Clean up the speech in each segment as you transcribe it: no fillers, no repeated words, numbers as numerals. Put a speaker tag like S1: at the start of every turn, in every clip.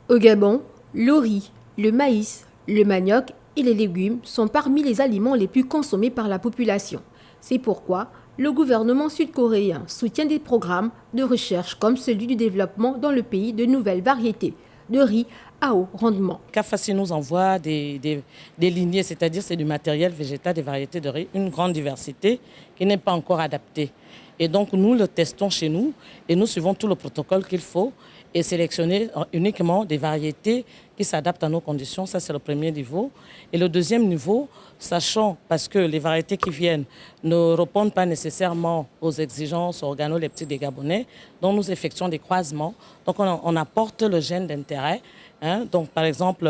S1: Au Gabon, le riz, le maïs, le manioc et les légumes sont parmi les aliments les plus consommés par la population. C'est pourquoi le gouvernement sud-coréen soutient des programmes de recherche comme celui du développement dans le pays de nouvelles variétés de riz à haut rendement.
S2: CAFACI nous envoie des lignées, c'est-à-dire c'est du matériel végétal, des variétés de riz, une grande diversité qui n'est pas encore adaptée. Et donc nous le testons chez nous et nous suivons tout le protocole qu'il faut et sélectionner uniquement des variétés qui s'adaptent à nos conditions. Ça, c'est le premier niveau. Et le deuxième niveau, sachant, parce que les variétés qui viennent ne répondent pas nécessairement aux exigences organoleptiques des Gabonais, donc nous effectuons des croisements. Donc on apporte le gène d'intérêt, hein, donc par exemple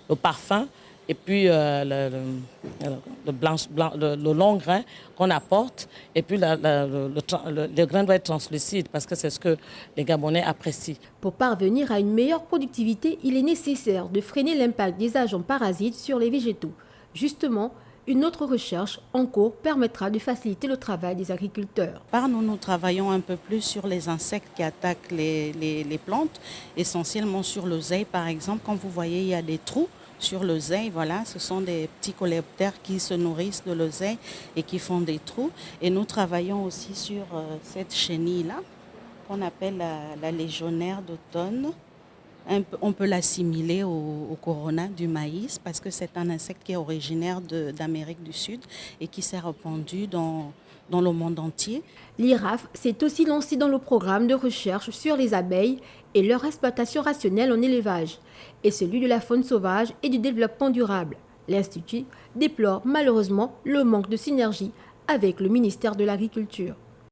S2: le parfum, et puis le long grain qu'on apporte, et puis le grain doit être translucide parce que c'est ce que les Gabonais apprécient.
S1: Pour parvenir à une meilleure productivité, il est nécessaire de freiner l'impact des agents parasites sur les végétaux. Justement, une autre recherche en cours permettra de faciliter le travail des agriculteurs.
S3: Nous travaillons un peu plus sur les insectes qui attaquent les plantes, essentiellement sur l'oseille par exemple. Comme vous voyez, il y a des trous sur l'oseille, voilà, ce sont des petits coléoptères qui se nourrissent de l'oseille et qui font des trous. Et nous travaillons aussi sur cette chenille-là, qu'on appelle la légionnaire d'automne. On peut l'assimiler au corona du maïs parce que c'est un insecte qui est originaire d'Amérique du Sud et qui s'est répandu dans le monde entier.
S1: L'IRAF s'est aussi lancé dans le programme de recherche sur les abeilles et leur exploitation rationnelle en élevage, et celui de la faune sauvage et du développement durable. L'Institut déplore malheureusement le manque de synergie avec le ministère de l'Agriculture.